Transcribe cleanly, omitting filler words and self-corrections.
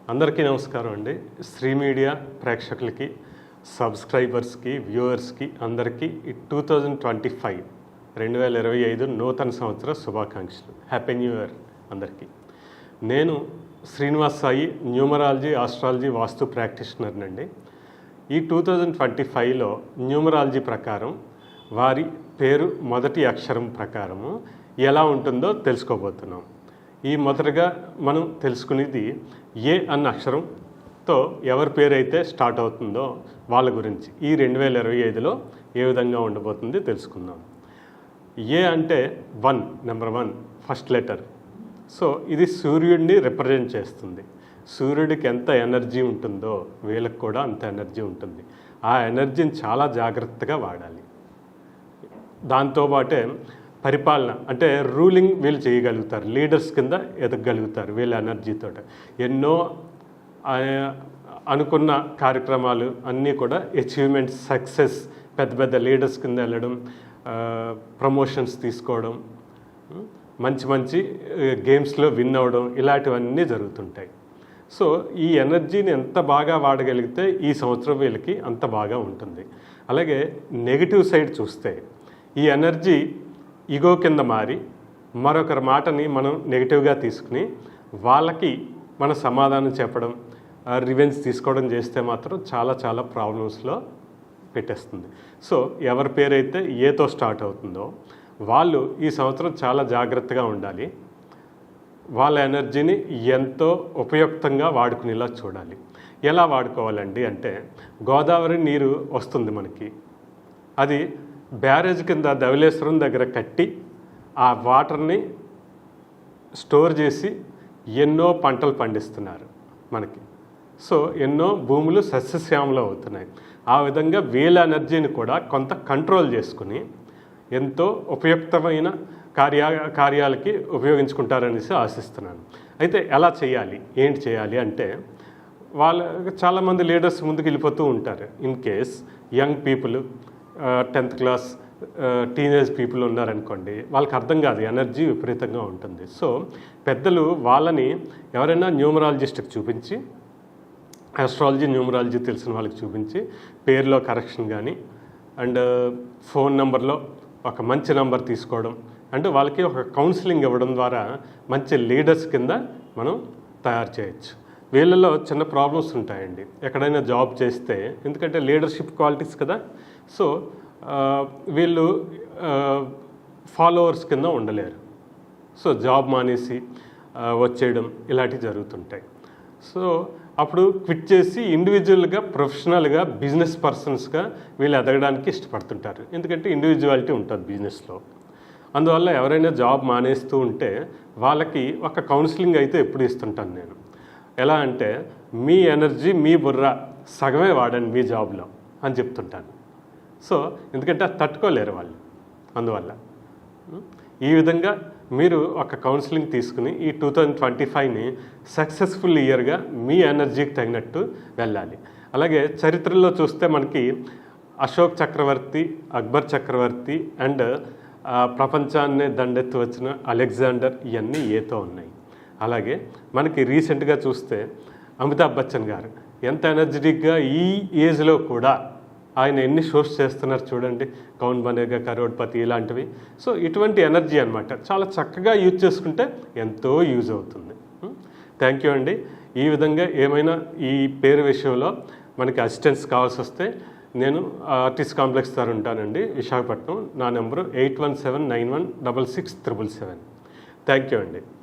అందరికీ నమస్కారం అండి. శ్రీ మీడియా ప్రేక్షకులకి, సబ్స్క్రైబర్స్కి, వ్యూవర్స్కి అందరికీ ఈ 2025 నూతన సంవత్సర శుభాకాంక్షలు. హ్యాపీ న్యూ ఇయర్ అందరికీ. నేను శ్రీనివాస్ సాయి, న్యూమరాలజీ, ఆస్ట్రాలజీ, వాస్తు ప్రాక్టీషనర్నండి. ఈ 2025లో న్యూమరాలజీ ప్రకారం వారి పేరు మొదటి అక్షరం ప్రకారము ఎలా ఉంటుందో తెలుసుకోబోతున్నాం. ఈ మొదటగా మనం తెలుసుకునేది ఏ అన్న అక్షరంతో ఎవరి పేరు అయితే స్టార్ట్ అవుతుందో వాళ్ళ గురించి ఈ 2025లో ఏ విధంగా ఉండబోతుంది తెలుసుకుందాం. ఏ అంటే నెంబర్ 1 ఫస్ట్ లెటర్. సో ఇది సూర్యుడిని రిప్రజెంట్ చేస్తుంది. సూర్యుడికి ఎంత ఎనర్జీ ఉంటుందో వీళ్ళకి కూడా అంత ఎనర్జీ ఉంటుంది. ఆ ఎనర్జీని చాలా జాగ్రత్తగా వాడాలి. దాంతోపాటే పరిపాలన అంటే రూలింగ్ వీళ్ళు చేయగలుగుతారు, లీడర్స్ కింద ఎదగగలుగుతారు వీళ్ళ ఎనర్జీతో. ఎన్నో అనుకున్న కార్యక్రమాలు అన్నీ కూడా అచీవ్మెంట్స్, సక్సెస్, పెద్ద పెద్ద లీడర్స్ కింద వెళ్ళడం, ప్రమోషన్స్ తీసుకోవడం, మంచి మంచి గేమ్స్లో విన్ అవ్వడం, ఇలాంటివన్నీ జరుగుతుంటాయి. సో ఈ ఎనర్జీని ఎంత బాగా వాడగలిగితే ఈ సంవత్సరం వీళ్ళకి అంత బాగా ఉంటుంది. అలాగే నెగిటివ్ సైడ్ చూస్తే ఈ ఎనర్జీ ఈగో కింద మారి మరొకరి మాటని మనం నెగిటివ్గా తీసుకుని వాళ్ళకి మన సమాధానం చెప్పడం, రివెంజ్ తీసుకోవడం చేస్తే మాత్రం చాలా చాలా ప్రాబ్లమ్స్లో పెట్టేస్తుంది. సో ఎవరి పేరైతే ఏతో స్టార్ట్ అవుతుందో వాళ్ళు ఈ సంవత్సరం చాలా జాగ్రత్తగా ఉండాలి. వాళ్ళ ఎనర్జీని ఎంతో ఉపయుక్తంగా వాడుకునేలా చూడాలి. ఎలా వాడుకోవాలండి అంటే, గోదావరి నీరు వస్తుంది మనకి, అది బ్యారేజ్ కింద ధవళేశ్వరం దగ్గర కట్టి ఆ వాటర్ని స్టోర్ చేసి ఎన్నో పంటలు పండిస్తున్నారు మనకి. సో ఎన్నో భూములు సస్యశ్యామలం అవుతున్నాయి. ఆ విధంగా వీళ్ళ ఎనర్జీని కూడా కొంత కంట్రోల్ చేసుకుని ఎంతో ఉపయుక్తమైన కార్యాలకి ఉపయోగించుకుంటారనేసి ఆశిస్తున్నాను. అయితే ఎలా చేయాలి, ఏంటి చేయాలి అంటే, చాలామంది లీడర్స్ ముందుకు వెళ్ళిపోతూ ఉంటారు. In case young people, 10th class teenage people ఉన్నారనుకోండి, వాళ్ళకి అర్థం కాదు, ఎనర్జీ విపరీతంగా ఉంటుంది. సో పెద్దలు వాళ్ళని ఎవరైనా న్యూమరాలజిస్ట్కి చూపించి, ఆస్ట్రాలజీ, న్యూమరాలజీ తెలిసిన వాళ్ళకి చూపించి పేరులో కరెక్షన్ కానీ అండ్ ఫోన్ నెంబర్లో ఒక మంచి నెంబర్ తీసుకోవడం, అంటే వాళ్ళకి ఒక కౌన్సిలింగ్ ఇవ్వడం ద్వారా మంచి లీడర్స్ కింద మనం తయారు చేయొచ్చు. వీళ్ళలో చిన్న ప్రాబ్లమ్స్ ఉంటాయండి ఎక్కడైనా జాబ్ చేస్తే, ఎందుకంటే లీడర్షిప్ క్వాలిటీస్ కదా. సో వీళ్ళు ఫాలోవర్స్ కింద ఉండలేరు. సో జాబ్ మానేసి వచ్చేయడం ఇలాంటివి జరుగుతుంటాయి. సో అప్పుడు క్విట్ చేసి ఇండివిజువల్గా, ప్రొఫెషనల్గా, బిజినెస్ పర్సన్స్గా వీళ్ళు ఎదగడానికి ఇష్టపడుతుంటారు. ఎందుకంటే ఇండివిజువాలిటీ ఉంటుంది బిజినెస్లో. అందువల్ల ఎవరైనా జాబ్ మానేస్తూ ఉంటే వాళ్ళకి ఒక కౌన్సిలింగ్ అయితే ఎప్పుడు ఇస్తుంటాను నేను. ఎలా అంటే, మీ ఎనర్జీ, మీ బుర్ర సగమే వాడండి మీ జాబ్లో అని చెప్తుంటాను. సో ఎందుకంటే అది తట్టుకోలేరు వాళ్ళు. అందువల్ల ఈ విధంగా మీరు ఒక కౌన్సిలింగ్ తీసుకుని ఈ 2025ని సక్సెస్ఫుల్ ఇయర్గా మీ ఎనర్జీకి తగినట్టు వెళ్ళాలి. అలాగే చరిత్రలో చూస్తే మనకి అశోక్ చక్రవర్తి, అక్బర్ చక్రవర్తి అండ్ ప్రపంచాన్ని దండెత్తి వచ్చిన అలెగ్జాండర్, ఇవన్నీ ఏతో ఉన్నాయి. అలాగే మనకి రీసెంట్గా చూస్తే అమితాబ్ బచ్చన్ గారు ఎంత ఎనర్జెటిక్గా ఈ ఏజ్లో కూడా ఆయన ఎన్ని షోస్ చేస్తున్నారు చూడండి, కౌన్ బనేగా కరోడ్పతి ఇలాంటివి. సో ఇటువంటి ఎనర్జీ అనమాట చాలా చక్కగా యూజ్ చేసుకుంటే ఎంతో యూజ్ అవుతుంది. థ్యాంక్ యూ అండి. ఈ విధంగా ఏమైనా ఈ పేరు విషయంలో మనకి అసిస్టెన్స్ కావాల్సి వస్తే నేను ఆర్టిస్ట్ కాంప్లెక్స్ దగ్గర ఉంటానండి, విశాఖపట్నం. నా నెంబరు 8179166777. థ్యాంక్ యూ అండి.